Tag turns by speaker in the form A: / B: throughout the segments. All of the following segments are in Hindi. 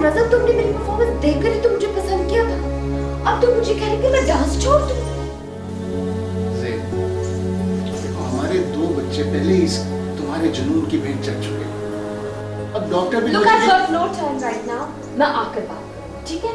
A: रज़ा, तुमने मेरी परफॉर्मेंस देखकर ही तो मुझे पसंद किया था। अब तुम मुझे कह रही कि मैं डांस छोड़ दूं?
B: हमारे 2 बच्चे पहले ही तुम्हारे जुनून की भेंट चढ़ चुके हैं। अब डॉक्टर भी
A: Look, I've got no time right now. मैं आकर बात करूँ, ठीक है?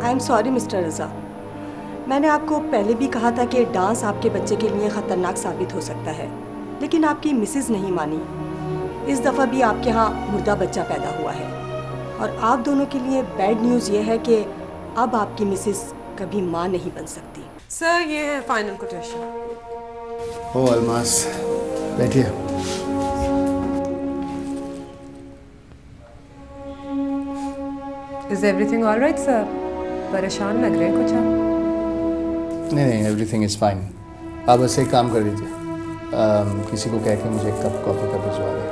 C: आई एम सॉरी मिस्टर रज़ा, मैंने आपको पहले भी कहा था कि डांस आपके बच्चे के लिए ख़तरनाक साबित हो सकता है, लेकिन आपकी मिसेस नहीं मानी। इस दफ़ा भी आपके यहाँ मुर्दा बच्चा पैदा हुआ है और आप दोनों के लिए बैड न्यूज़ ये है कि अब आपकी मिसेस कभी माँ नहीं बन सकती।
D: सर, ये है फाइनल कोटेशन।
B: ओ अलमास, बैठिए।
D: Is everything all right sir? परेशान लग रहे हैं कुछ आप?
B: नहीं, एवरीथिंग इज़ फाइन। आप बस एक काम कर दीजिए, किसी को कह के मुझे एक कप कॉफ़ी का भिजवा दें।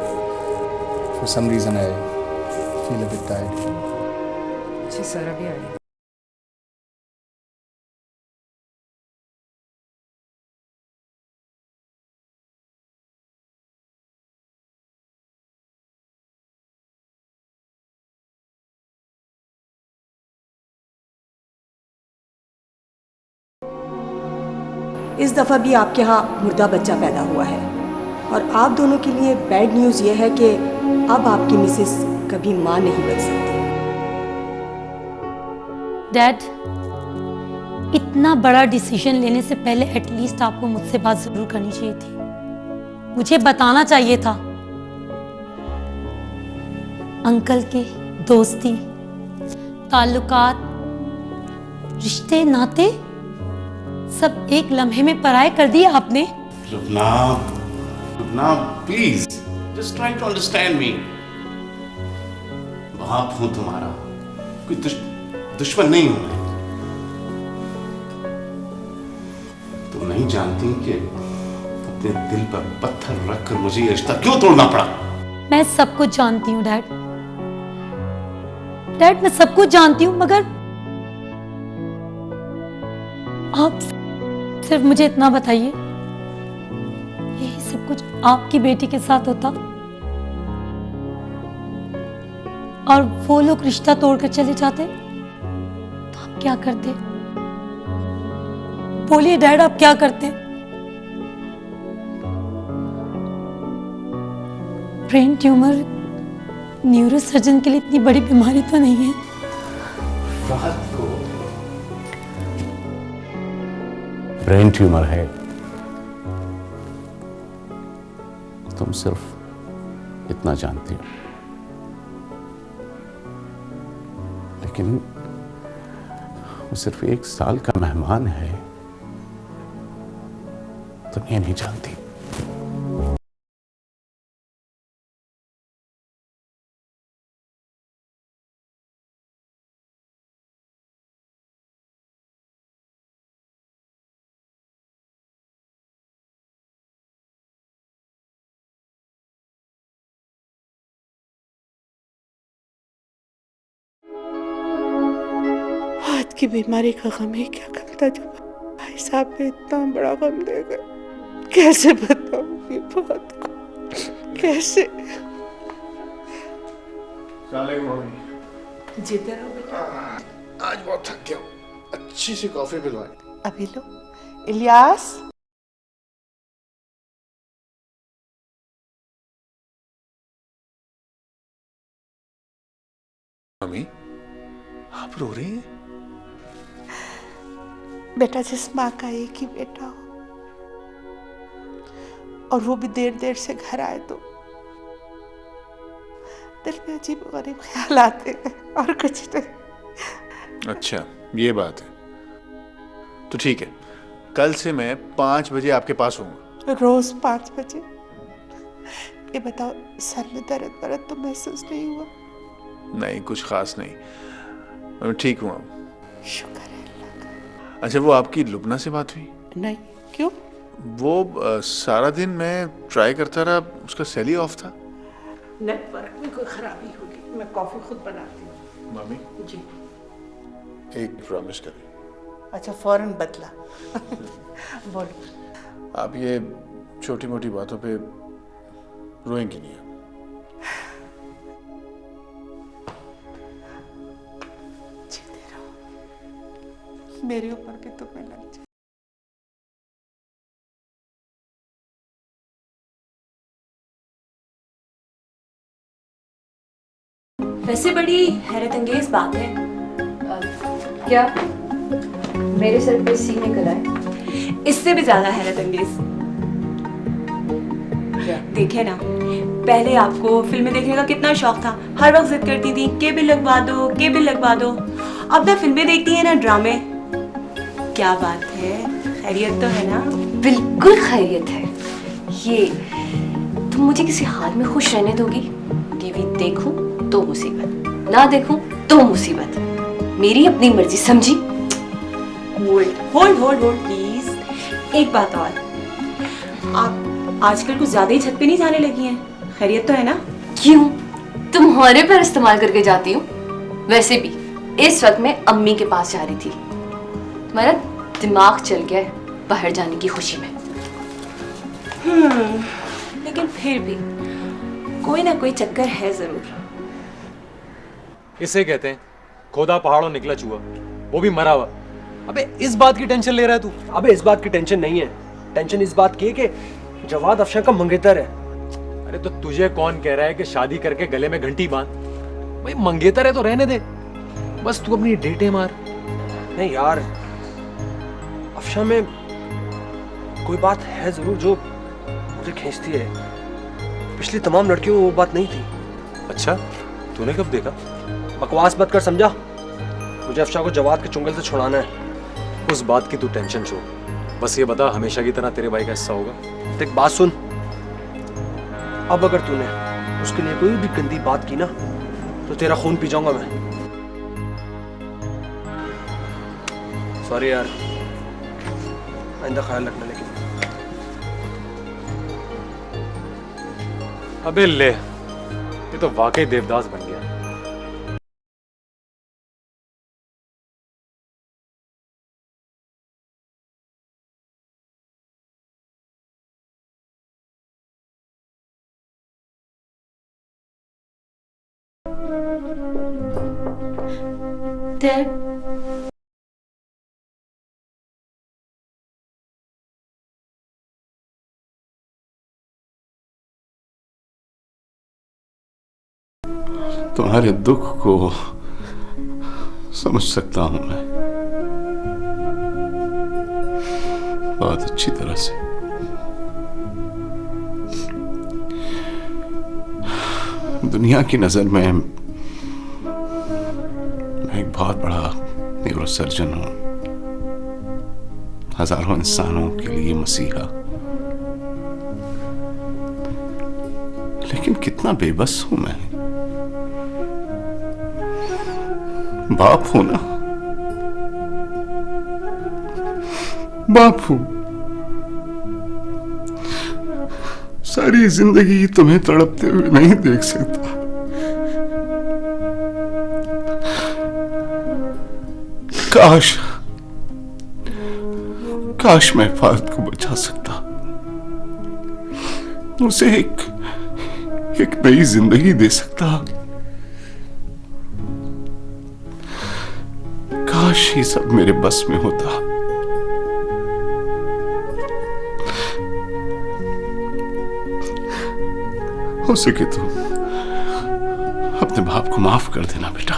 B: For some reason I feel a bit tired.
D: जी सर, अभी आइए।
C: इस दफ़ा भी आपके यहाँ मुर्दा बच्चा पैदा हुआ है और आप दोनों के लिए बैड न्यूज़ ये है कि अब आपकी मिसेस कभी माँ नहीं बन सकती।
E: डैड, इतना बड़ा डिसीजन लेने से पहले एटलीस्ट आपको मुझसे बात जरूर करनी चाहिए थी। मुझे बताना चाहिए था। अंकल के दोस्ती, ताल्लुकात, रिश्ते नाते सब एक लम्हे में पराये कर दिए आपने।
F: Lubna, please just try to understand me. बाप हूं तुम्हारा, कोई दुश्मन नहीं हूं मैं। तुम नहीं जानती कि अपने दिल पर पत्थर रखकर मुझे ये रिश्ता क्यों तोड़ना पड़ा।
E: मैं सब कुछ जानती हूँ डैड, मैं सब कुछ जानती हूँ, मगर आप सिर्फ मुझे इतना बताइए, यही सब कुछ आपकी बेटी के साथ होता और वो लोग रिश्ता तोड़कर चले जाते तो आप क्या करते? बोलिए डैड, आप क्या करते? ब्रेन ट्यूमर न्यूरोसर्जन के लिए इतनी बड़ी बीमारी तो नहीं है।
F: रात को ब्रेन ट्यूमर है, तुम सिर्फ इतना जानती हो, लेकिन वो सिर्फ 1 साल का मेहमान है, तुम ये नहीं जानती।
G: हाथ की बीमारी का गम ही क्या गम था जो भाई साहब ने इतना बड़ा गम दे गए। कैसे बताऊंगी बात को, कैसे?
C: जीते रहो बेटा।
B: आज बहुत थक गया हूँ, अच्छी सी कॉफ़ी पिलवाई।
G: अभी लो। इलियास,
B: मम्मी, आप रो रही हैं?
G: बेटा जिस माँ का एक ही बेटा हो और वो भी देर देर से घर आए तो दिल में अजीब गरीब ख्याल आते हैं और कुछ नहीं।
H: अच्छा, ये बात है। तो ठीक है, कल से मैं 5 बजे आपके पास हूँगा।
G: रोज 5 बजे? ये बताओ, सर में दर्द तो महसूस नहीं हुआ?
H: नहीं, कुछ खास नहीं, मैं ठीक हूँ अब।
G: शुक्र है अल्लाह का।
H: अच्छा, वो आपकी लुबना से बात हुई?
G: नहीं, क्यों?
H: वो सारा दिन मैं ट्राई करता रहा, उसका सेल ही ऑफ था।
G: नेटवर्क में कोई खराबी होगी, मैं कॉफी खुद बनाती हूँ।
H: मम्मी
G: जी।
H: एक प्रॉमिस करें।
G: अच्छा, फौरन बदला। बोलो।
H: आप ये छोटी मोटी बातों पे रोएंगी नहीं।
G: जीते रहो, मेरे ऊपर भी तुम्हें लग जाए।
I: वैसे बड़ी हैरत अंगेज बात है।
D: क्या मेरे सर पे सीने कराए?
I: इससे भी ज्यादा हैरत अंगेज।
D: क्या?
I: देखे ना, पहले आपको फिल्में देखने का कितना शौक था, हर वक्त जिद करती थी केबिल लगवा दो, केबिल लगवा दो। अब ना फिल्में देखती है ना ड्रामे। क्या बात है, खैरियत तो है ना?
J: बिल्कुल खैरियत है। ये तुम मुझे किसी हाल में खुश रहने दोगी? टीवी देखूं तो मुसीबत, ना देखूं तो मुसीबत। मेरी अपनी मर्जी, समझी?
I: Hold hold hold hold please. एक बात और, आप आजकल कुछ ज्यादा ही छत पे नहीं जाने लगी हैं। खैरियत तो है ना?
J: क्यों? तुम्हारे पर इस्तेमाल करके जाती हूँ। वैसे भी इस वक्त मैं अम्मी के पास जा रही थी। तुम्हारा दिमाग चल गया है बाहर जाने की खुशी में।
I: लेकिन फिर भी कोई ना कोई चक्कर है जरूर।
K: इसे कहते हैं खोदा पहाड़ों निकला चूहा, वो भी मरा हुआ। अबे इस बात की टेंशन ले रहा है तू?
L: अबे इस बात की टेंशन नहीं है, टेंशन इस बात की है कि जवाद अफशा का मंगेतर है।
K: अरे तो तुझे कौन कह रहा है कि शादी करके गले में घंटी बांध? भाई मंगेतर है तो रहने दे, बस तू अपनी डेटे मार।
L: नहीं यार, अफशा में कोई बात है जरूर जो मुझे खींचती है। पिछली तमाम लड़कियों में वो बात नहीं थी।
K: अच्छा, तूने कब देखा?
L: बकवास मत कर, समझा? मुझे अफशा को जवाद के चुंगल से छुड़ाना है।
K: उस बात की तू टेंशन छोड़, बस ये बता हमेशा की तरह तेरे भाई का हिस्सा होगा?
L: देख बात सुन, अब अगर तूने उसके लिए कोई भी गंदी बात की ना तो तेरा खून पी जाऊंगा मैं। सॉरी यार, आइंदा ख्याल रखना। लेकिन
K: अबे ले, ये तो वाकई देवदास बन गया।
J: डैड,
F: तुम्हारे दुख को समझ सकता हूं मैं बहुत अच्छी तरह से। दुनिया की नजर में मैं एक बहुत बड़ा न्यूरोसर्जन हूं, हजारों इंसानों के लिए मसीहा। लेकिन कितना बेबस हूं मैं। बाप हूं ना, बाप हूं। सारी जिंदगी तुम्हें तड़पते हुए नहीं देख सकता। काश काश मैं फात को बचा सकता, उसे एक नई जिंदगी दे सकता। काश ये सब मेरे बस में होता। हो सके तो अपने बाप को माफ कर देना बेटा।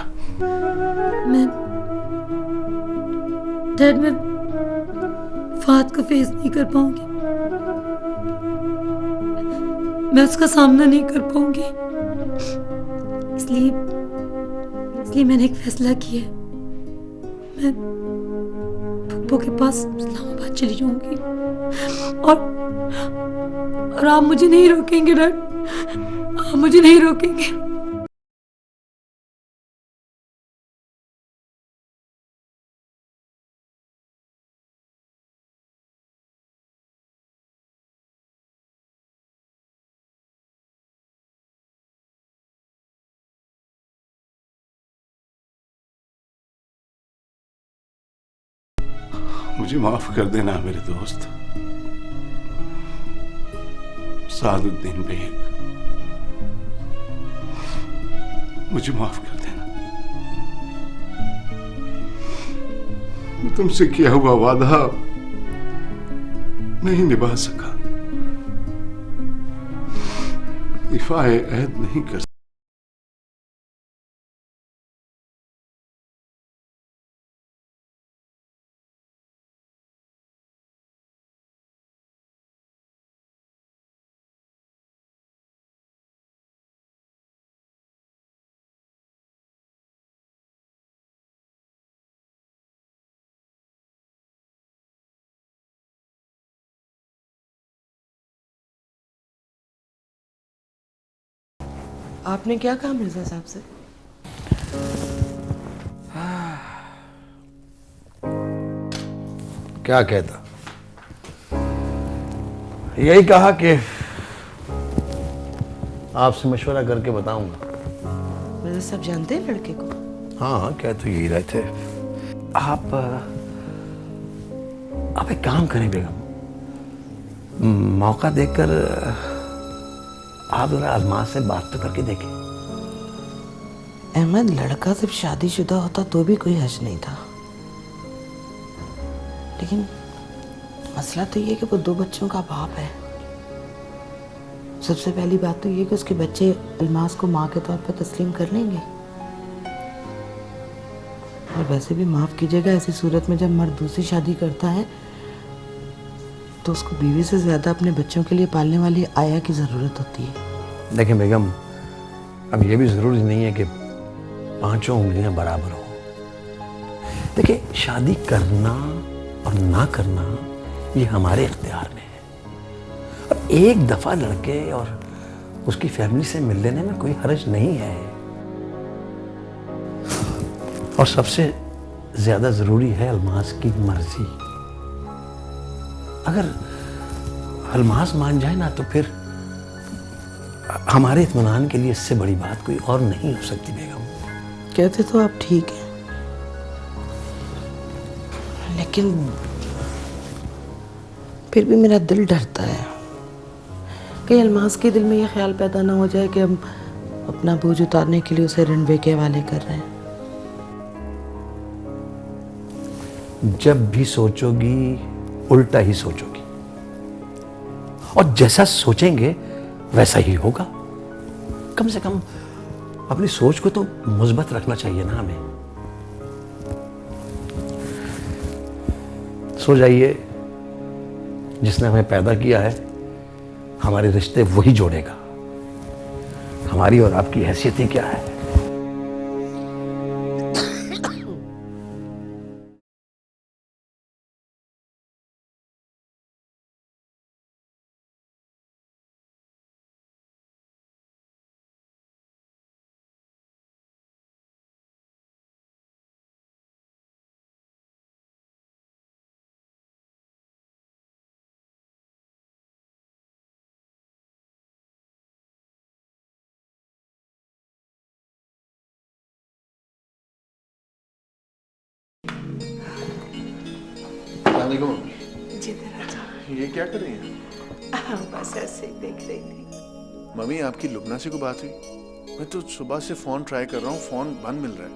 E: डैड, मैं फात को फेस नहीं कर पाऊंगी, मैं उसका सामना नहीं कर पाऊंगी। इसलिए मैंने एक फैसला किया है, मैं पप्पू के पास इस्लामाबाद चली जाऊंगी और आप मुझे नहीं रोकेंगे डैड, आप मुझे नहीं रोकेंगे।
F: मुझे माफ कर देना मेरे दोस्त सादुद्दीन बेग, मुझे माफ कर देना। मैं तुमसे किया हुआ वादा नहीं निभा सका, इफ़ाए अहद नहीं कर सका।
G: आपने क्या कहा मिर्जा साहब से?
M: क्या कहता, यही कहा कि आपसे मशवरा करके बताऊंगा।
G: मिर्जा साहब जानते हैं लड़के को?
M: हाँ, कह तो यही रहे थे। आप एक काम करें बेगम, मौका देकर आप जरा अल्मास से बात तो करके देखें।
G: अहमद, लड़का जब शादीशुदा होता तो भी कोई हर्ज नहीं था, लेकिन मसला तो ये कि वो 2 बच्चों का बाप है। सबसे पहली बात तो ये कि उसके बच्चे अल्मास को माँ के तौर पर तस्लीम कर लेंगे। और वैसे भी माफ कीजिएगा, ऐसी सूरत में जब मर्द दूसरी शादी करता है तो उसको बीवी से ज्यादा अपने बच्चों के लिए पालने वाली आया की जरूरत होती है।
M: देखें बेगम, अब ये भी जरूरी नहीं है कि 5 उंगलियां बराबर हो। देखिए, शादी करना और ना करना ये हमारे इख्तियार में है। अब एक दफा लड़के और उसकी फैमिली से मिल लेने में कोई हर्ज नहीं है। और सबसे ज्यादा जरूरी है अल्मास की मर्जी। अगर अल्मास मान जाए ना तो फिर हमारे इत्मीनान के लिए इससे बड़ी बात कोई और नहीं हो सकती बेगम।
G: कहते तो आप ठीक है, लेकिन फिर भी मेरा दिल डरता है कहीं अल्मास के दिल में ये ख्याल पैदा ना हो जाए कि हम अपना बोझ उतारने के लिए उसे रणवे के हवाले कर रहे हैं।
M: जब भी सोचोगी उल्टा ही सोचोगी, और जैसा सोचेंगे वैसा ही होगा। कम से कम अपनी सोच को तो मुस्बत रखना चाहिए ना हमें। सो जाइए, जिसने हमें पैदा किया है हमारे रिश्ते वही जोड़ेगा। हमारी और आपकी हैसियत ही क्या है।
H: ये क्या कर रही हैं?
G: बस ऐसे ही देख रही थी।
H: मम्मी, आपकी लुबना से कोई बात हुई? मैं तो सुबह से फोन ट्राई कर रहा हूँ, फोन बंद मिल रहा है।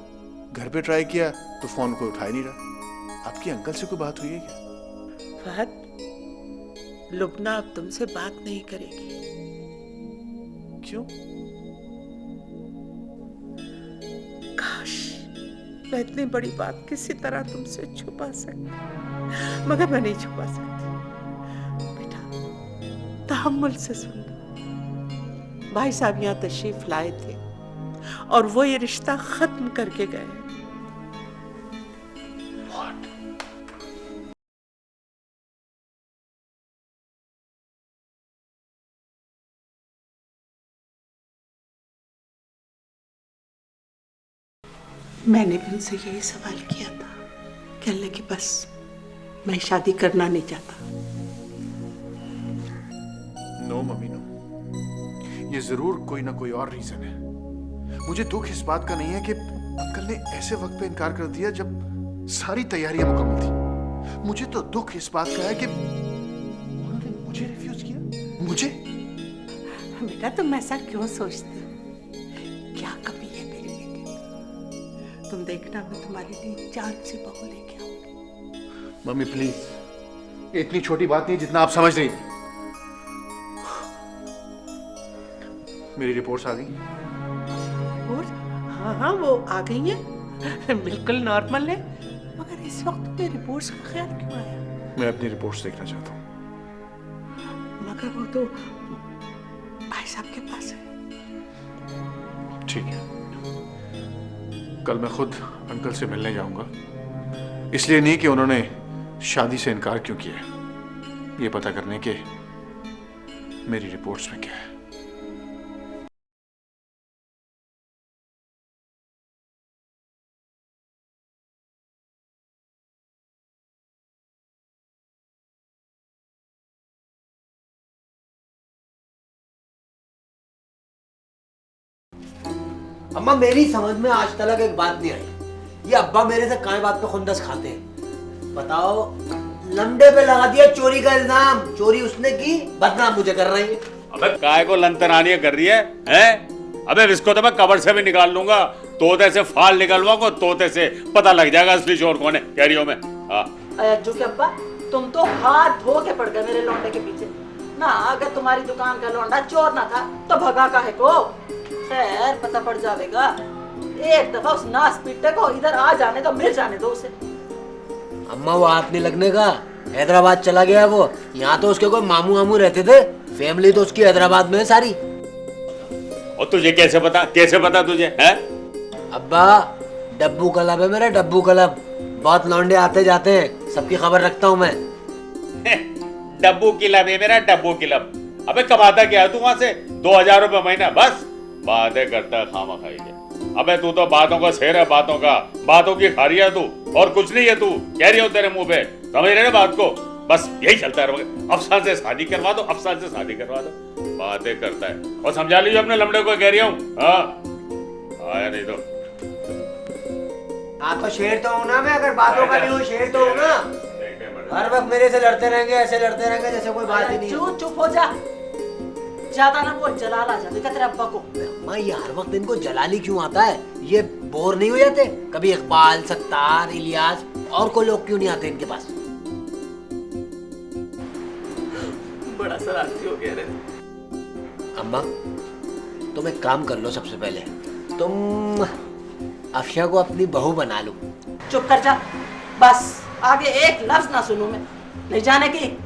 H: घर पे ट्राई किया तो फोन को उठा ही नहीं रहा। आपकी अंकल से कोई बात हुई है क्या?
G: फहद, लुबना अब तुमसे बात नहीं करेगी।
H: क्यों?
G: काश मैं इतनी बड़ी बात किसी तरह तुमसे छुपा सकती, मगर मैं नहीं छुपा सकती। बेटा, तहम्मुल से सुन लो। भाई साहब यहाँ तशरीफ लाए थे और वो ये रिश्ता खत्म करके गए। मैंने भी उनसे यही सवाल किया था, कहने कि बस मैं शादी करना नहीं चाहता।
H: No mummy, no. ये जरूर कोई ना कोई और रीजन है। मुझे दुख इस बात का नहीं है कि अंकल ने ऐसे वक्त पे इनकार कर दिया जब सारी तैयारियां मुकम्मल थी। मुझे तो दुख इस बात का है कि उन्होंने मुझे रिफ्यूज किया। मुझे?
G: बेटा तुम ऐसा क्यों सोचते हो? क्या कमी है मेरी बेटी? तुम देखना मैं तुम्हारे लिए जान से बहू लेके आऊंगी।
H: मम्मी प्लीज, ये इतनी छोटी बात नहीं जितना आप समझ रही थी। मेरी रिपोर्ट्स आ गई।
G: रिपोर्ट? हाँ वो आ गई है, बिल्कुल नॉर्मल है। मगर इस वक्त तुम्हें रिपोर्ट्स का ख्याल क्यों आया?
H: मैं अपनी रिपोर्ट्स देखना चाहता हूँ।
G: मगर वो तो भाई साहब के पास है।
H: ठीक है, कल मैं खुद अंकल से मिलने जाऊंगा। इसलिए नहीं कि उन्होंने शादी से इनकार क्यों किया, ये पता करने के मेरी रिपोर्ट्स में क्या है।
N: अम्मा मेरी समझ में आज तक एक बात नहीं आई, ये अब्बा मेरे से काय बात पे खुंदस खाते हैं। बताओ, लंडे पे लगा दिया चोरी का इल्जाम, चोरी उसने की, बदनाम मुझे कर रही है।
O: अबे काय को लंतरानियां कर रही है? अबे इसको तो मैं कब्र से भी निकाल लूंगा, तोते से फाल निकलवा को, तोते से पता लग जाएगा असली चोर कौन है। कह रही हो मैं?
P: जो कि अब्बा तुम तो हाथ धो के पड़ गए मेरे लौंडे के पीछे ना। अगर तुम्हारी दुकान का लौंडा चोर ना था तो भगा काहे को? खैर पता पड़ जाएगा। एक दफा उस नास पीटे को इधर आ जाने दो, मिल जाने दो उसे।
N: अम्मा वो हाथ नहीं लगने का, हैदराबाद चला गया वो। यहाँ तो उसके कोई मामू वामू रहते थे, फैमिली तो उसकी हैदराबाद में है सारी।
O: और तुझे कैसे पता? कैसे पता तुझे? है
N: अब्बा डब्बू क्लब है मेरा, डब्बू क्लब। बहुत लौंडे आते जाते हैं, सबकी खबर रखता हूँ मैं।
O: डब्बू क्लब है मेरा, डब्बू क्लब। अबे कमाता क्या है तू वहां से? 2000 रुपए महीना, बस बातें करता है खामा खाई के। अबे तू तो बातों का शेर है, बातों का, बातों की खारी है तू, और कुछ नहीं है तू। कह रही हो तेरे मुंह पे, समझ रहे ना बात को? बस यही चलता है। अफसान से शादी करवा दो, अफसान से शादी करवा दो, बातें करता है। और समझा लीजिए अपने लमड़े को, कह रही हूँ। हाँ आया नहीं तो
N: हाँ तो शेर तो हूँ ना मैं, अगर बातों का नहीं हूँ शेर तो हूँ ना। हर वक्त मेरे से लड़ते रहेंगे, ऐसे लड़ते रहेंगे जैसे कोई बात ही नहीं है।
P: चुप हो जा, ज्यादा ना बोल, जलाल आ जाएगा तेरे अब्बा को।
N: अम्मा ये हर वक्त इनको जलाली क्यों आता है? ये बोर नहीं हो जाते? कभी इकबाल, सत्तार, इलियास और कोई लोग क्यों नहीं आते इनके पास?
P: बड़ा शरारती हो गया रे।
N: अम्मा तुम एक काम कर लो, सबसे पहले तुम अफशा को अपनी बहू बना लो।
P: चुप कर जा, बस आगे एक लफ्ज ना सुनूं मैं। नहीं जाने की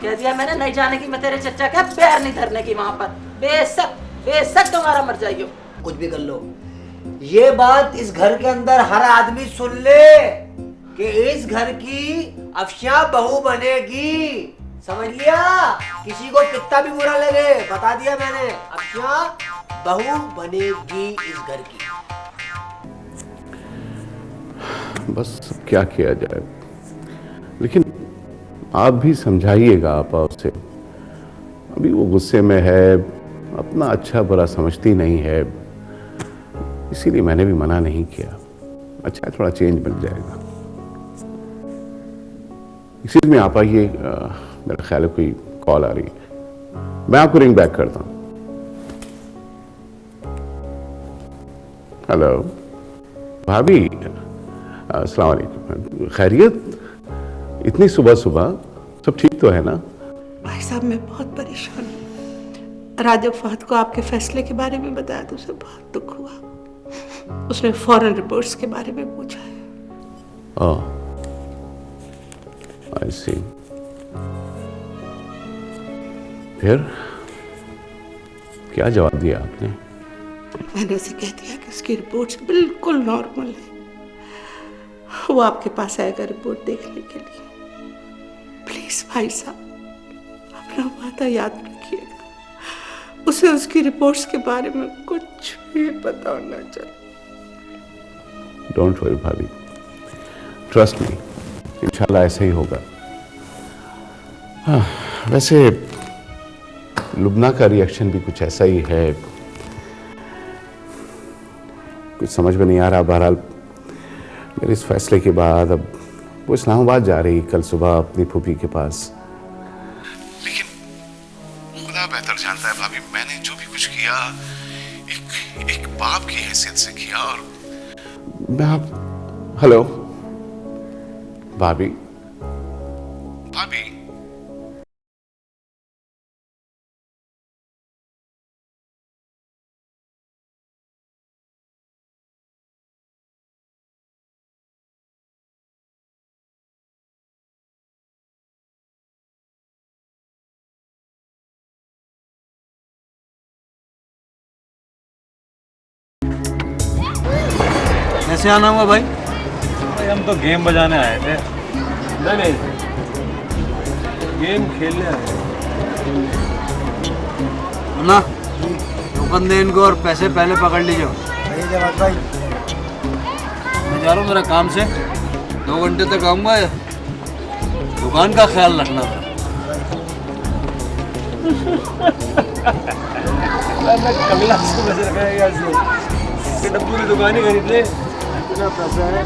P: कह दिया मैंने, नहीं जाने की। मैं तेरे चचा का पैर नहीं धरने की वहां पर। बेशक तुम्हारा मर जाइयो।
N: कुछ भी कर लो, ये बात इस घर के अंदर हर आदमी सुन ले कि इस घर की अफशा बहू बनेगी। समझ लिया? किसी को कितना भी बुरा लगे, बता दिया मैंने, अफशा बहू बनेगी इस घर की।
F: बस क्या किया जाए, लेकिन आप भी समझाइएगा आपा उसे। अभी वो गुस्से में है, अपना अच्छा बुरा समझती नहीं है, इसीलिए मैंने भी मना नहीं किया। अच्छा थोड़ा चेंज मिल जाएगा। इसी में आपा ये मेरा ख्याल है कोई कॉल आ रही है, मैं आपको रिंग बैक करता हूँ। हेलो भाभी, अस्सलाम वालेकुम। खैरियत? इतनी सुबह सुबह सब ठीक तो है ना?
G: भाई साहब मैं बहुत परेशान हूँ। राजा फहद को आपके फैसले के बारे में बताया तो उसे बहुत दुख हुआ। उसने फॉरेन रिपोर्ट्स के बारे में पूछा है।
F: ओह, आई सी। फिर क्या जवाब दिया आपने?
G: मैंने उसे कह दिया कि उसकी रिपोर्ट्स बिल्कुल नॉर्मल है। वो आपके पास आएगा रिपोर्ट देखने के लिए। प्लीज भाई साहब अपना वादा याद रखिएगा। उसे उसकी रिपोर्ट्स के बारे में कुछ भी पता होना चाहिए।
F: डोंट वरी भाभी, ट्रस्ट मी, इंशाल्लाह ऐसे ही होगा। हाँ, वैसे लुबना का रिएक्शन भी कुछ ऐसा ही है, कुछ समझ में नहीं आ रहा। बहरहाल मेरे इस फैसले के बाद अब वो इस्लामाबाद जा रही कल सुबह अपनी फूफी के पास। लेकिन खुदा बेहतर जानता है भाभी, मैंने जो भी कुछ किया एक बाप की हैसियत से किया। और मैं आप हेलो भाभी, भाभी
L: कैसे आना हुआ भाई?
K: भाई हम तो गेम बजाने आए थे।
L: नहीं, गेम खेलने आए ना। टोकन दे इनको और पैसे पहले पकड़ लीजिए। भाई मैं जा रहा हूँ मेरा काम से, 2 घंटे तक आऊँगा। दुकान का ख्याल रखना था। कमिला से पैसे रखाएगा ऐसे डब्बू की दुकान ही खरीद ले, इतना पैसा है।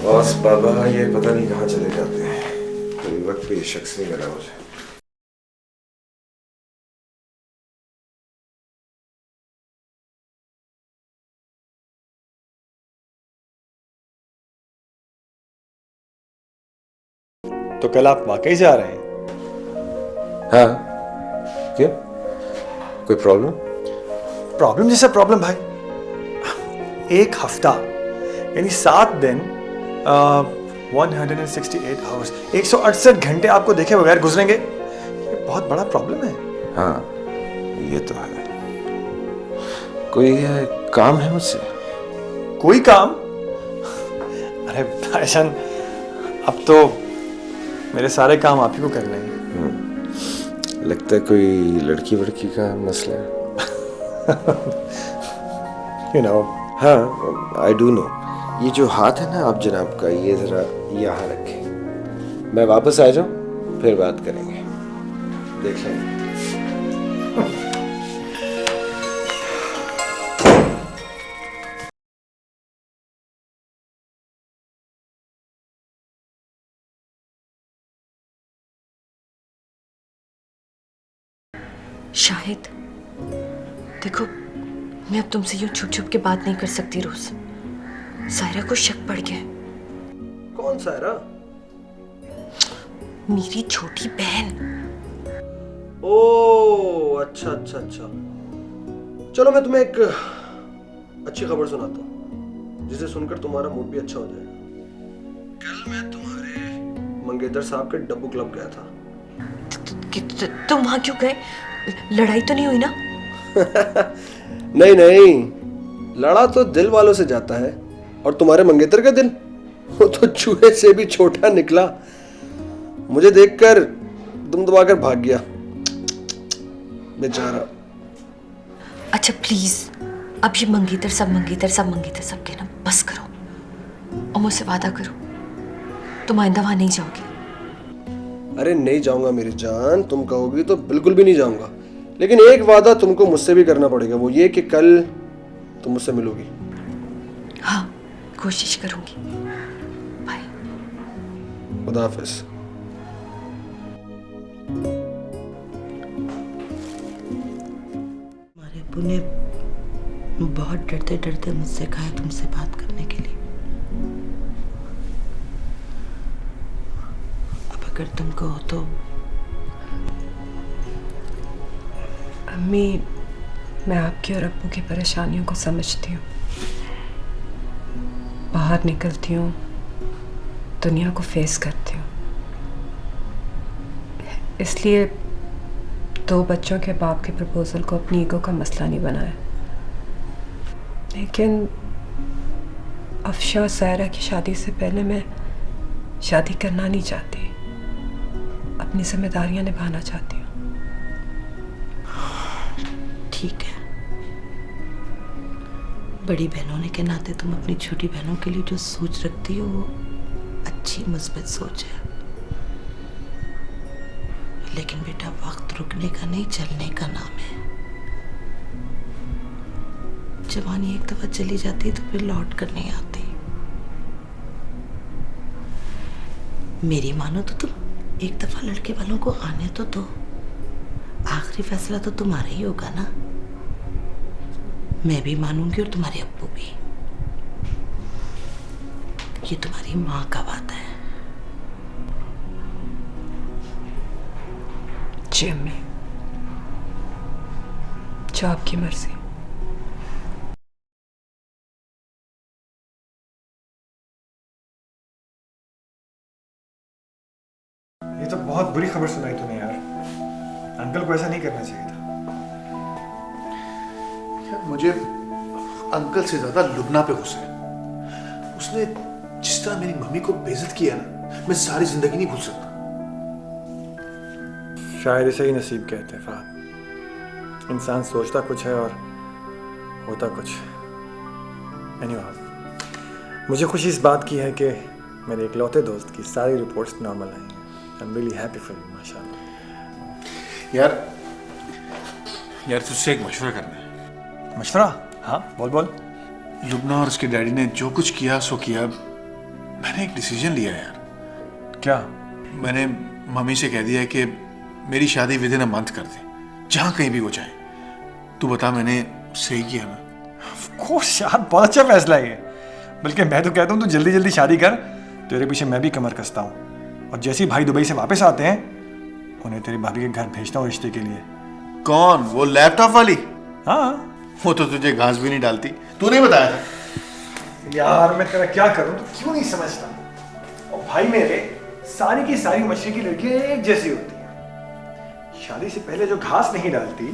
Q: बॉस बाबा ये पता नहीं कहाँ चले जाते हैं, कोई वक्त पे ये शख्स नहीं मिला मुझे।
R: तो कल आप वाकई से आ रहे हैं?
Q: हाँ, क्यों? कोई प्रॉब्लम?
R: प्रॉब्लम जैसा प्रॉब्लम भाई। 1 हफ्ता यानी 7 दिन, 168 आवर्स, 168 घंटे आपको देखे बगैर गुजरेंगे, ये बहुत बड़ा प्रॉब्लम है।
Q: हाँ ये तो है। कोई काम है मुझसे?
R: कोई काम? अरे भाईजान, अब तो मेरे सारे काम आप ही को करने हैं।
Q: लगता है कोई लड़की वड़की का मसला है।
R: You know.
Q: हाँ, I do know। ये जो हाथ है ना आप जनाब का, ये जरा यहाँ रखें। मैं वापस आ जाऊं फिर बात करेंगे, देख लेंगे।
J: शाहिद, देखो मैं अब तुमसे यूं छुप छुप के बात नहीं कर सकती रोज। सायरा को शक पड़ गया।
L: कौन सायरा?
J: मेरी छोटी बहन।
L: ओह अच्छा अच्छा अच्छा। चलो मैं तुम्हें एक अच्छी खबर सुनाता हूँ, जिसे सुनकर तुम्हारा मूड भी अच्छा हो जाएगा। कल मैं तुम्हारे मंगेतर साहब के डब्बू क्लब गया था।
J: तुम वहां क्यों गए? लड़ाई तो नहीं हुई ना?
L: नहीं नहीं, लड़ा तो दिल वालों से जाता है, और तुम्हारे मंगेतर का दिल वो तो चूहे से भी छोटा निकला। मुझे देखकर दुम दबाकर भाग गया बेचारा।
J: अच्छा प्लीज, अब ये मंगेतर सब के ना बस करो और मुझसे वादा करो तुम आइंदा वहां नहीं जाओगे।
L: अरे नहीं जाऊंगा मेरी जान, तुम कहोगी तो बिल्कुल भी नहीं जाऊंगा, लेकिन एक वादा तुमको मुझसे भी करना पड़ेगा, वो ये कि कल तुम मुझसे मिलोगी।
J: हाँ कोशिश करूंगी। बाय।
L: खुदा हाफिज।
P: हमारे अब्बू ने बहुत डरते डरते मुझसे कहा तुमसे बात करने के लिए।
G: अगर तुम कहो तो।
C: अम्मी, मैं आपकी और अब्बू की परेशानियों को समझती हूँ। बाहर निकलती हूँ, दुनिया को फेस करती हूँ, इसलिए 2 बच्चों के बाप के प्रपोजल को अपनी ईगो का मसला नहीं बनाया। लेकिन अफशा और सायरा की शादी से पहले मैं शादी करना नहीं चाहती, अपनी जिम्मेदारियां निभाना चाहती हूँ।
G: ठीक है, बड़ी बहन होने के नाते तुम अपनी छोटी बहनों के लिए जो सोच रखती हो वो अच्छी मुस्बत सोच है। लेकिन बेटा, वक्त रुकने का नहीं, चलने का नाम है। जवानी एक दफा चली जाती है तो फिर लौट कर नहीं आती। मेरी मानो तो तुम एक दफा लड़के वालों को आने तो दो। आखिरी फैसला तो तुम्हारा ही होगा ना। मैं भी मानूंगी और तुम्हारे अब्बू भी। ये तुम्हारी माँ का बात है।
C: जी अम्मी, जो आपकी मर्जी।
R: ये तो बहुत बुरी खबर सुनाई तूने यार। अंकल को ऐसा नहीं करना चाहिए था।
H: यार, मुझे अंकल से ज्यादा लुबना पे गुस्सा है। उसने जिस तरह मेरी मम्मी को बेइज्जत किया ना, मैं सारी जिंदगी नहीं भूल सकता।
R: शायद इसे ही नसीब कहते हैं फहद। इंसान सोचता कुछ है और होता कुछ। एनीवे, मुझे खुशी इस बात की है कि मेरे इकलौते दोस्त की सारी रिपोर्ट्स नॉर्मल आई हैं। I am really happy for you, माशाल्लाह।
H: यार तुझसे एक मशवरा करना है।
R: मशवरा? हाँ, बोल बोल।
H: लुबना और उसके डैडी ने जो कुछ किया सो किया। मैंने एक डिसीजन लिया यार।
R: क्या?
H: मैंने मम्मी से कह दिया है कि मेरी शादी विद इन अ मंथ कर दे, जहां कहीं भी वो चाहे। तू बता, मैंने सही किया ना?
R: ऑफ कोर्स यार, बहुत अच्छा फैसला है ये। बल्कि मैं तो कहता हूँ तू जल्दी जल्दी शादी कर। तेरे पीछे मैं भी कमर कसता हूँ। और जैसे ही भाई दुबई से वापस आते हैं, उन्हें तेरी भाभी के घर भेजता हूँ रिश्ते के लिए।
H: कौन? वो लैपटॉप वाली?
R: हाँ।
H: वो तो तुझे घास भी नहीं डालती। तू नहीं बताया था?
R: यार मैं तेरा क्या करूं, तू क्यों नहीं समझता? और भाई मेरे, सारी की सारी मछली की लड़कियां एक जैसी होती हैं। शादी से पहले जो घास नहीं डालती,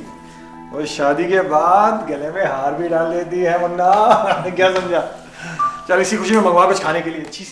R: वो शादी के बाद गले में हार भी डाल लेती है। मुन्ना क्या समझा? चल इसी खुशी में मंगवा कुछ खाने के लिए अच्छी सी।